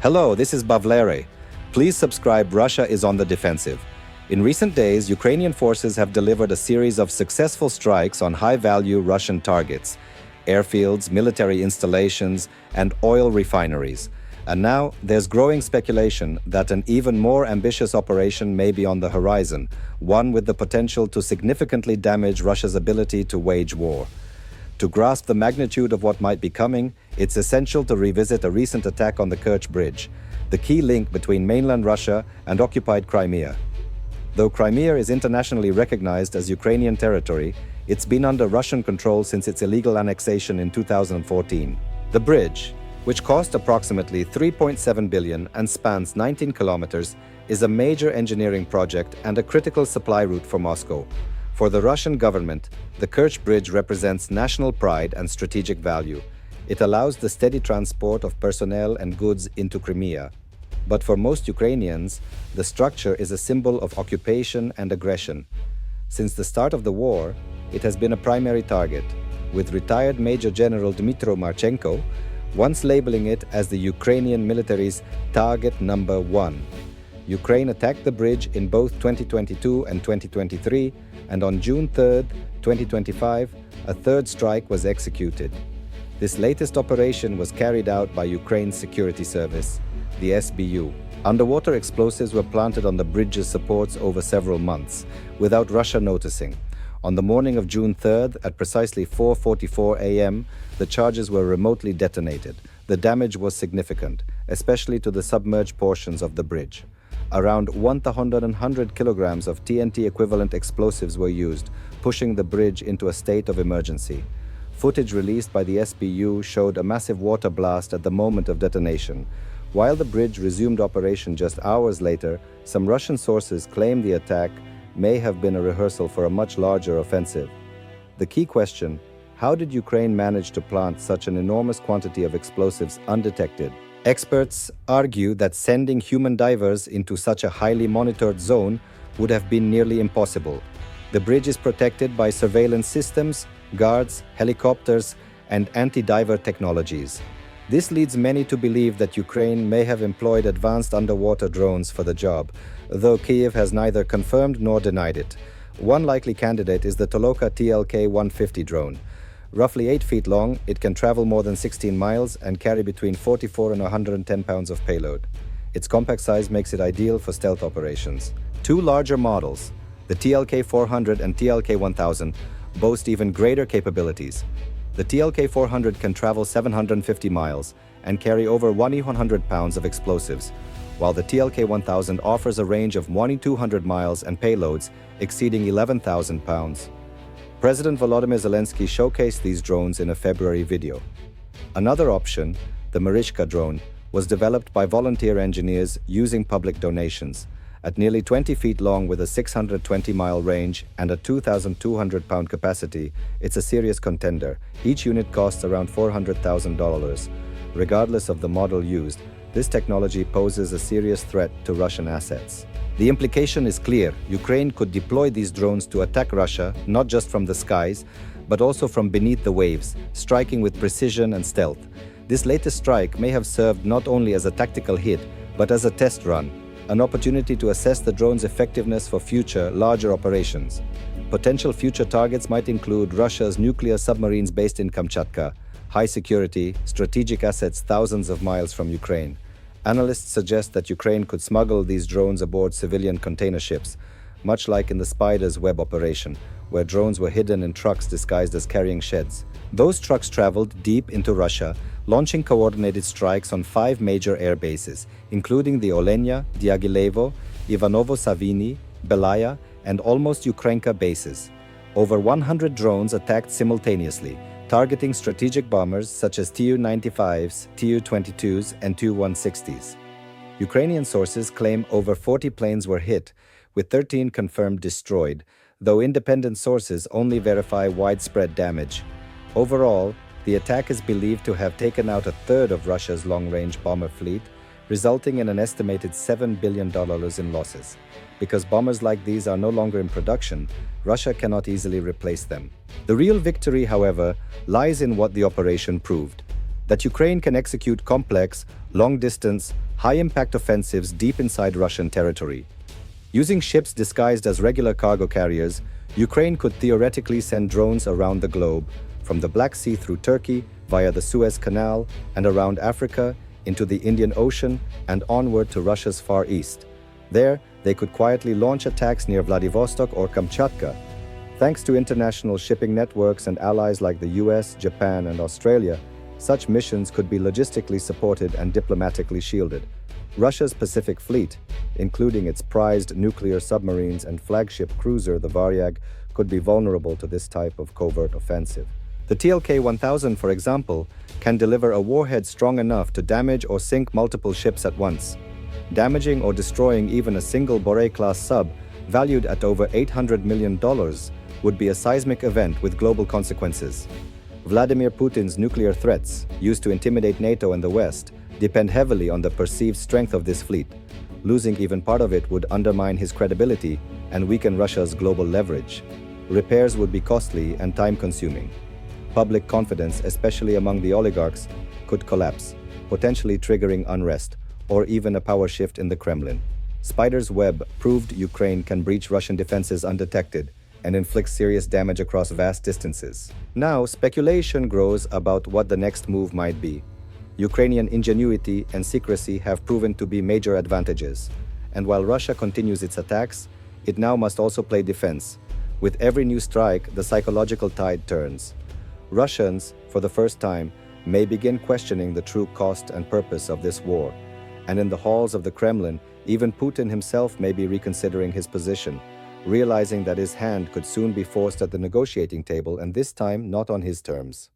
Hello, this is BAWLER. Please subscribe. Russia is on the defensive. In recent days, Ukrainian forces have delivered a series of successful strikes on high-value Russian targets, airfields, military installations, and oil refineries. And now, there's growing speculation that an even more ambitious operation may be on the horizon, one with the potential to significantly damage Russia's ability to wage war. To grasp the magnitude of what might be coming, it's essential to revisit a recent attack on the Kerch Bridge, the key link between mainland Russia and occupied Crimea. Though Crimea is internationally recognized as Ukrainian territory, it's been under Russian control since its illegal annexation in 2014. The bridge, which cost approximately $3.7 billion and spans 19 kilometers, is a major engineering project and a critical supply route for Moscow. For the Russian government, the Kerch Bridge represents national pride and strategic value. It allows the steady transport of personnel and goods into Crimea. But for most Ukrainians, the structure is a symbol of occupation and aggression. Since the start of the war, it has been a primary target, with retired Major General Dmytro Marchenko once labeling it as the Ukrainian military's target number one. Ukraine attacked the bridge in both 2022 and 2023, and on June 3, 2025, a third strike was executed. This latest operation was carried out by Ukraine's security service, the SBU. Underwater explosives were planted on the bridge's supports over several months, without Russia noticing. On the morning of June 3rd, at precisely 4:44 a.m., the charges were remotely detonated. The damage was significant, especially to the submerged portions of the bridge. Around 100 kilograms of TNT-equivalent explosives were used, pushing the bridge into a state of emergency. Footage released by the SBU showed a massive water blast at the moment of detonation. While the bridge resumed operation just hours later, some Russian sources claim the attack may have been a rehearsal for a much larger offensive. The key question: how did Ukraine manage to plant such an enormous quantity of explosives undetected? Experts argue that sending human divers into such a highly monitored zone would have been nearly impossible. The bridge is protected by surveillance systems, guards, helicopters, and anti-diver technologies. This leads many to believe that Ukraine may have employed advanced underwater drones for the job, though Kyiv has neither confirmed nor denied it. One likely candidate is the Toloka TLK-150 drone. Roughly 8 feet long, it can travel more than 16 miles and carry between 44 and 110 pounds of payload. Its compact size makes it ideal for stealth operations. Two larger models, the TLK-400 and TLK-1000, boast even greater capabilities. The TLK-400 can travel 750 miles and carry over 1,100 pounds of explosives, while the TLK-1000 offers a range of 1,200 miles and payloads exceeding 11,000 pounds. President Volodymyr Zelensky showcased these drones in a February video. Another option, the Marishka drone, was developed by volunteer engineers using public donations. At nearly 20 feet long with a 620-mile range and a 2,200-pound capacity, it's a serious contender. Each unit costs around $400,000. Regardless of the model used, this technology poses a serious threat to Russian assets. The implication is clear: Ukraine could deploy these drones to attack Russia, not just from the skies, but also from beneath the waves, striking with precision and stealth. This latest strike may have served not only as a tactical hit, but as a test run, an opportunity to assess the drone's effectiveness for future, larger operations. Potential future targets might include Russia's nuclear submarines based in Kamchatka, high security, strategic assets thousands of miles from Ukraine. Analysts suggest that Ukraine could smuggle these drones aboard civilian container ships, much like in the Spider's Web operation, where drones were hidden in trucks disguised as carrying sheds. Those trucks traveled deep into Russia, launching coordinated strikes on 5 major air bases, including the Olenia, Diaghilevo, Ivanovo-Savini, Belaya, and almost Ukrenka bases. Over 100 drones attacked simultaneously, targeting strategic bombers such as Tu-95s, Tu-22s, and Tu-160s. Ukrainian sources claim over 40 planes were hit, with 13 confirmed destroyed, though independent sources only verify widespread damage. Overall, the attack is believed to have taken out a third of Russia's long-range bomber fleet, resulting in an estimated $7 billion in losses. Because bombers like these are no longer in production, Russia cannot easily replace them. The real victory, however, lies in what the operation proved: that Ukraine can execute complex, long-distance, high-impact offensives deep inside Russian territory. Using ships disguised as regular cargo carriers, Ukraine could theoretically send drones around the globe, from the Black Sea through Turkey, via the Suez Canal, and around Africa, into the Indian Ocean, and onward to Russia's Far East. There, they could quietly launch attacks near Vladivostok or Kamchatka. Thanks to international shipping networks and allies like the US, Japan, and Australia, such missions could be logistically supported and diplomatically shielded. Russia's Pacific Fleet, including its prized nuclear submarines and flagship cruiser, the Varyag, could be vulnerable to this type of covert offensive. The TLK-1000, for example, can deliver a warhead strong enough to damage or sink multiple ships at once. Damaging or destroying even a single Borei-class sub, valued at over $800 million, would be a seismic event with global consequences. Vladimir Putin's nuclear threats, used to intimidate NATO and the West, depend heavily on the perceived strength of this fleet. Losing even part of it would undermine his credibility and weaken Russia's global leverage. Repairs would be costly and time-consuming. Public confidence, especially among the oligarchs, could collapse, potentially triggering unrest or even a power shift in the Kremlin. Spider's web proved Ukraine can breach Russian defenses undetected and inflict serious damage across vast distances. Now, speculation grows about what the next move might be. Ukrainian ingenuity and secrecy have proven to be major advantages, and while Russia continues its attacks, it now must also play defense. With every new strike, the psychological tide turns. Russians, for the first time, may begin questioning the true cost and purpose of this war, and in the halls of the Kremlin, even Putin himself may be reconsidering his position, realizing that his hand could soon be forced at the negotiating table, and this time not on his terms.